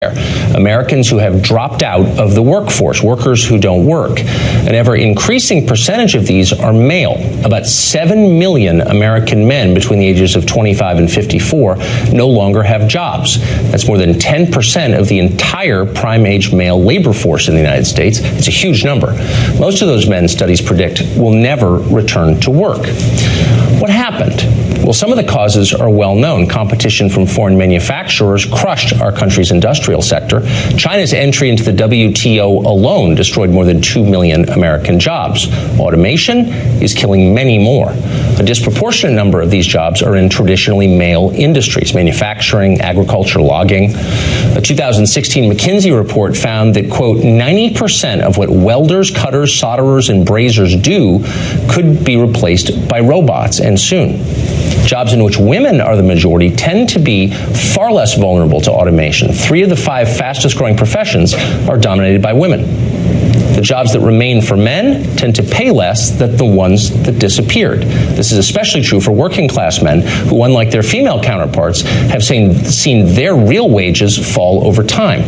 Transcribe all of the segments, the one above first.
Americans who have dropped out of the workforce, workers who don't work. An ever-increasing percentage of these are male. About 7 million American men between the ages of 25 and 54 no longer have jobs. That's more than 10% of the entire prime-age male labor force in the United States. It's a huge number. Most of those men, studies predict, will never return to work. What happened? Well, some of the causes are well known. Competition from foreign manufacturers crushed our country's industrial sector. China's entry into the WTO alone destroyed more than 2 million American jobs. Automation is killing many more. A disproportionate number of these jobs are in traditionally male industries, manufacturing, agriculture, logging. A 2016 McKinsey report found that, quote, 90% of what welders, cutters, solderers, and brazers do could be replaced by robots, and soon. Jobs in which women are the majority tend to be far less vulnerable to automation. 3 of the 5 fastest growing professions are dominated by women. The jobs that remain for men tend to pay less than the ones that disappeared. This is especially true for working class men who, unlike their female counterparts, have seen their real wages fall over time.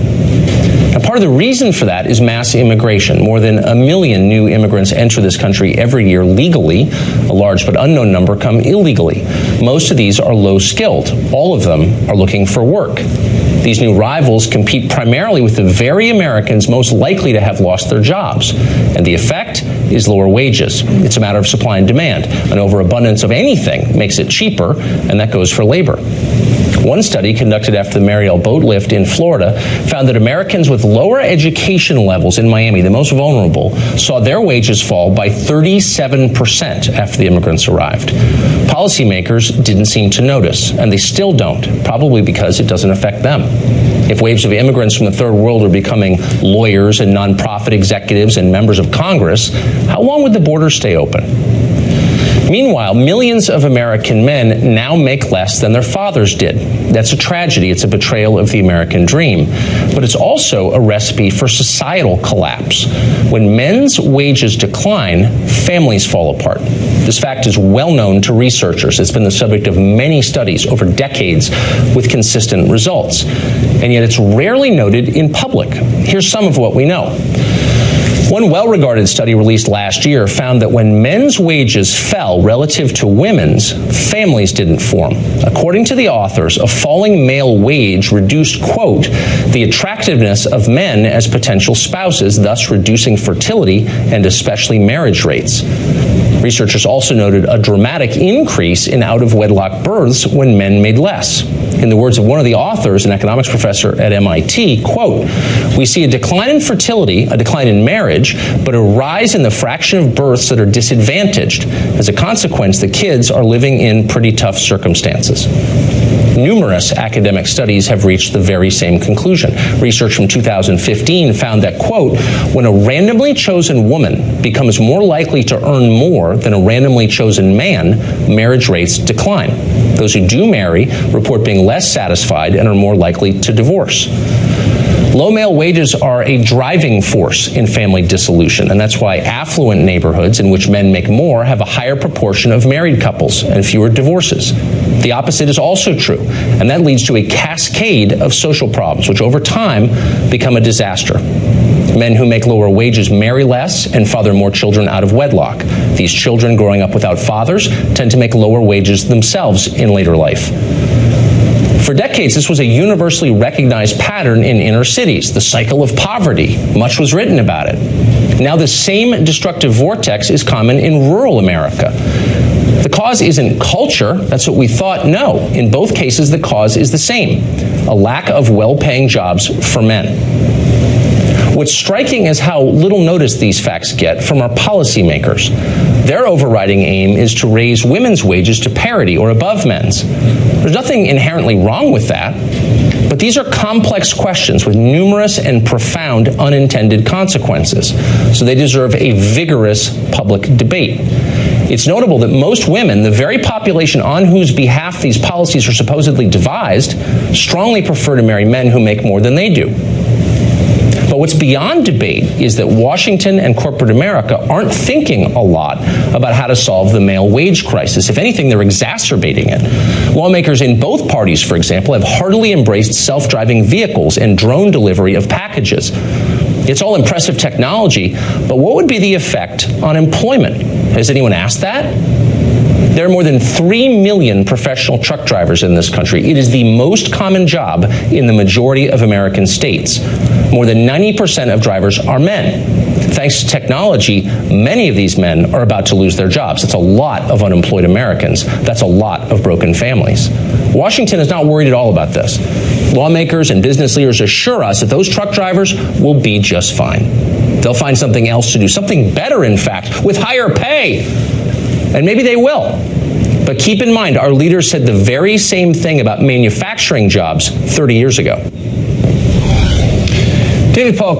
Now, part of the reason for that is mass immigration. More than 1 million new immigrants enter this country every year legally. A large but unknown number come illegally. Most of these are low-skilled. All of them are looking for work. These new rivals compete primarily with the very Americans most likely to have lost their jobs. And the effect is lower wages. It's a matter of supply and demand. An overabundance of anything makes it cheaper, and that goes for labor. One study conducted after the Mariel boat lift in Florida found that Americans with lower education levels in Miami, the most vulnerable, saw their wages fall by 37% after the immigrants arrived. Policymakers didn't seem to notice, and they still don't, probably because it doesn't affect them. If waves of immigrants from the third world are becoming lawyers and nonprofit executives and members of Congress, how long would the border stay open? Meanwhile, millions of American men now make less than their fathers did. That's a tragedy. It's a betrayal of the American dream. But it's also a recipe for societal collapse. When men's wages decline, families fall apart. This fact is well known to researchers. It's been the subject of many studies over decades with consistent results. And yet it's rarely noted in public. Here's some of what we know. One well-regarded study released last year found that when men's wages fell relative to women's, families didn't form. According to the authors, a falling male wage reduced, quote, the attractiveness of men as potential spouses, thus reducing fertility and especially marriage rates. Researchers also noted a dramatic increase in out-of-wedlock births when men made less. In the words of one of the authors, an economics professor at MIT, quote, we see a decline in fertility, a decline in marriage, but a rise in the fraction of births that are disadvantaged. As a consequence, the kids are living in pretty tough circumstances. Numerous academic studies have reached the very same conclusion. Research from 2015 found that, quote, when a randomly chosen woman becomes more likely to earn more than a randomly chosen man, marriage rates decline. Those who do marry report being less satisfied and are more likely to divorce. Low male wages are a driving force in family dissolution, and that's why affluent neighborhoods in which men make more have a higher proportion of married couples and fewer divorces. The opposite is also true, and that leads to a cascade of social problems, which over time become a disaster. Men who make lower wages marry less and father more children out of wedlock. These children growing up without fathers tend to make lower wages themselves in later life. For decades, this was a universally recognized pattern in inner cities, the cycle of poverty. Much was written about it. Now the same destructive vortex is common in rural America. The cause isn't culture, that's what we thought. No, in both cases the cause is the same, a lack of well-paying jobs for men. What's striking is how little notice these facts get from our policymakers. Their overriding aim is to raise women's wages to parity or above men's. There's nothing inherently wrong with that, but these are complex questions with numerous and profound unintended consequences, so they deserve a vigorous public debate. It's notable that most women, the very population on whose behalf these policies are supposedly devised, strongly prefer to marry men who make more than they do. But what's beyond debate is that Washington and corporate America aren't thinking a lot about how to solve the male wage crisis. If anything, they're exacerbating it. Lawmakers in both parties, for example, have heartily embraced self-driving vehicles and drone delivery of packages. It's all impressive technology, but what would be the effect on employment? Has anyone asked that? There are more than 3 million professional truck drivers in this country. It is the most common job in the majority of American states. More than 90% of drivers are men. Thanks to technology, many of these men are about to lose their jobs. That's a lot of unemployed Americans. That's a lot of broken families. Washington is not worried at all about this. Lawmakers and business leaders assure us that those truck drivers will be just fine. They'll find something else to do, something better, in fact, with higher pay. And maybe they will. But keep in mind, our leaders said the very same thing about manufacturing jobs 30 years ago. David Paul